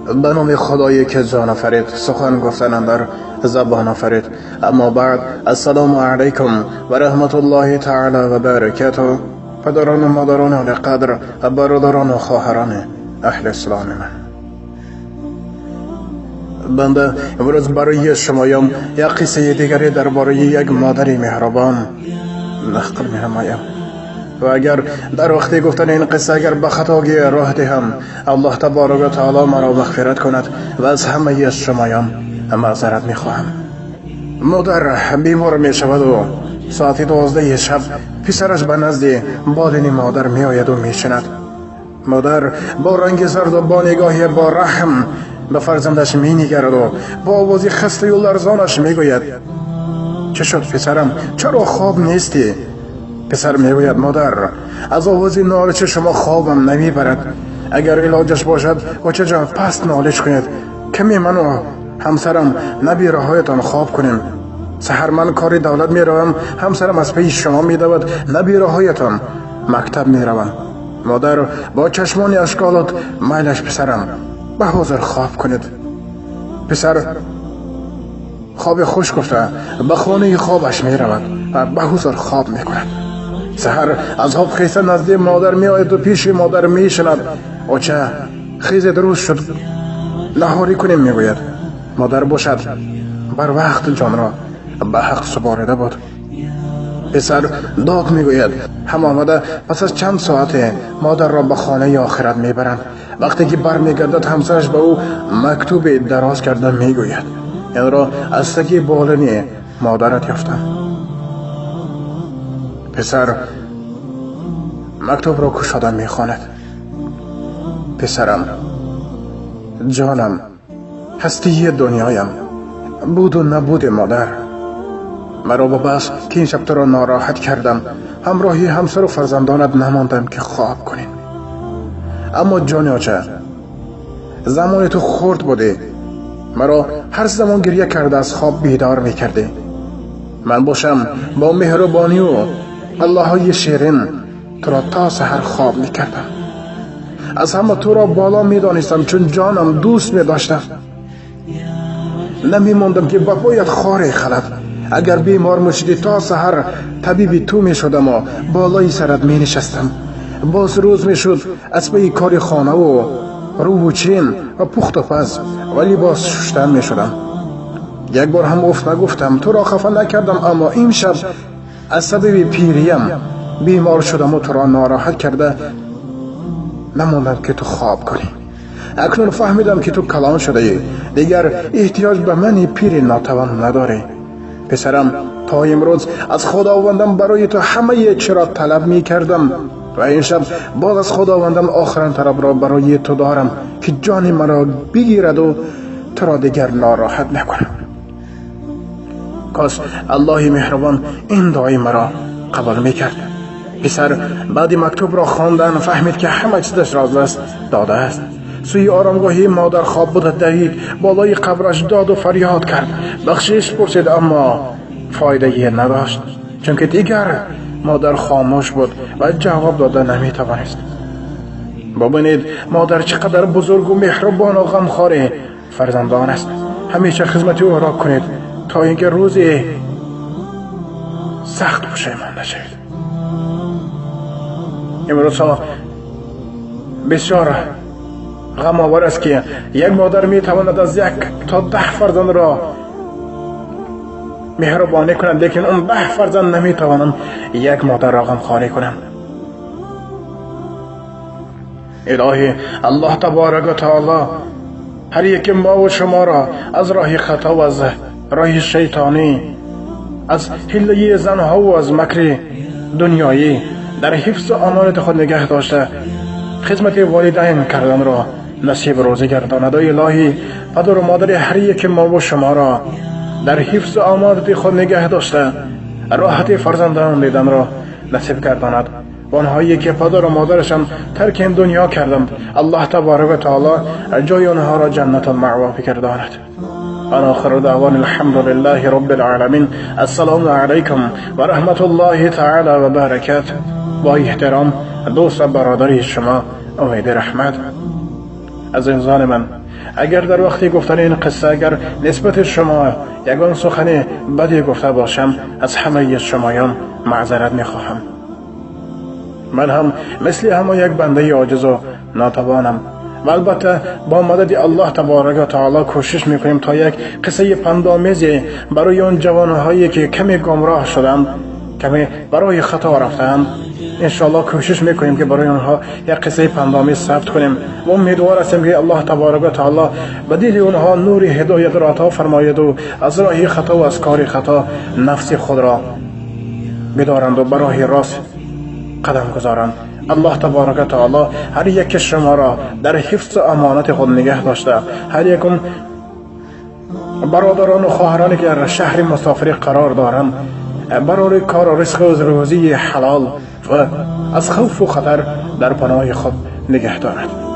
به نام خدایی که جان آفرید، سخن گفتن در زبان آفرید. اما بعد، السلام علیکم و رحمت الله تعالی و برکاته. پدران و مادران اهل قدر و برادران و خواهران اهل اسلام من، بنده امروز برای شمایم یک قصه دیگری درباره یک مادر مهربان نقل می‌نمایم. و اگر در وقت گفتن این قصه اگر به خطاگی راه دهم، الله تبارک و تعالی مرا مغفرت کند و از همه شمایم معذرت میخواهم. مادر بیمار میشود و ساعت 12 شب پسرش به نزد بالین مادر میآید و میشند. مادر با رنگ زرد و با نگاهی با رحم به فرزندش مینگرد و با آوازی خسته و لرزانش میگوید: چه شد پسرم؟ چرا خواب نیستی؟ پسر میگوید: مادر، از آواز نالش شما خوابم نمیبرد. اگر علاجش باشد و چه جا پس نالش کنید، کمی من و همسرم نبیرهایتان خواب کنیم. سحر من کاری دولت میروم، همسرم از پی شما میدود، نبیرهایتان مکتب میروم. مادر با چشمان اشکالات: میلش پسرم، به حاضر خواب کنید. پسر خواب خوش گفته به خانه خوابش میرود و به حضور خواب میکند. سحر از خواب خیسته نزد مادر میآید و پیش مادر میشند: اوچه خیزید، روز شد، نهاری کنیم. میگوید مادر باشد بر وقت جان را به حق سپاریده بود. پسر داد میگوید: هم آمده. پس از چند ساعت مادر را به خانه آخرت میبرند. وقتی که بر میگردد، همسرش به او مکتوب دراز کرده میگوید: این را از تکی بالینی مادرت یافتم. پسر مکتوب را گشاده میخواند: پسرم، جانم، هستی دنیایم، بود و نبود مادر، مرا با بس که این شب تو را ناراحت کردم، همراهی همسر و فرزندانت نماندم که خواب کنیم. اما جان آچه، زمان تو خرد بوده، مرا هر زمان گریه کرده از خواب بیدار میکرده. من باشم با مهربانی و الله‌های شیرین تو را تا سحر خواب میکردم. از همه تو را بالا میدانستم، چون جانم دوست میداشتم. نمیماندم که با پایت خاره خلد. اگر بیمار میشدی تا سحر طبیب تو میشدم و بالای سرت می نشستم. باز روز میشد از پی کار خانه و رو و چین و پخت و پز و لباس شستن میشدم. یک بار هم اف نگفتم، تو را خفه نکردم، اما این شب از سبب پیریم بیمار شدم و تو را ناراحت کرده نماندم که تو خواب کنی. اکنون فهمیدم که تو کلان شده ای، دیگر احتیاج به من پیر ناتوان نداری. پسرم، تا امروز از خداوندم برای تو همه چی را طلب می کردم و این شب باز از خداوندم آخرین طلب را برای تو دارم که جان مرا بگیرد و تو را دیگر ناراحت نکنم. کاش الله مهربان این دعای مرا قبول میکرد. پسر بعد مکتوب را خواندن فهمید که همه چیزش را از دست داده است. سوی آرامگاهی مادر خواب بود دوید، بالای قبرش داد و فریاد کرد. بخشش پرسید، اما فایده نداشت، چون که دیگر مادر خاموش بود و جواب داده نمیتوانست. ببینید مادر چقدر بزرگ و مهربان و غمخوار فرزندان است. همیشه خدمت او را کنید تا اینکه روزی سخت پشیمان نشوید. امروز بسیار غم آور است که یک مادر می تواند از 1 تا 10 فرزند را مهربانی کنند، لیکن اون 10 فرزند نمی توانند یک مادر را غمخواری کنند. الهی الله تبارک و تعالی هر یک ما و شما را از راه خطا و از راه شیطانی، از حیله زنها و از مکر دنیایی در حفظ امانت خود نگه داشته خدمت والدین کردن را نصیب روزی گرداند. الهی پدر و مادر هر یک ما و شما را در حفظ امانت خود نگه داشته راحت فرزندان دیدن را نصیب گرداند. و آنهایی که پدر و مادرشان ترک این دنیا کردند، الله تبارک و تعالی جای آنها را جنت المأوا گرداند. انا آخر دعوان الحمد لله رب العالمین. السلام علیکم و رحمت الله تعالی و برکاته. با احترام دوست و برادری شما امید رحمت. عزیزان من، اگر در وقتی گفتن این قصه اگر نسبت شما یگان سخن بدی گفته باشم از همه شمایان معذرت میخواهم. من هم مثل همه یک بنده عاجز و ناتوانم و البته با مدد الله تبارک و تعالی کوشش میکنیم تا یک قصه پندآمیزی برای اون جوانهایی که کمی گمراه شدند، کمی برای خطا رفتند، انشاءالله کوشش میکنیم که برای اونها یک قصه پندآمیز ثبت کنیم و امیدوار هستیم که الله تبارک و تعالی به دل اونها نور هدایت را عطا فرماید و از راه خطا و از کار خطا نفس خود را بدارند و برای راست قدم گذارند. الله تبارک و تعالی هر یک شما را در حفظ و امانت خود نگه داشته. هر یکم برادران و خواهرانی که در شهر مسافری قرار دارند برای کار و رزق و روزی حلال و از خوف و خطر در پناه خود نگه دارد.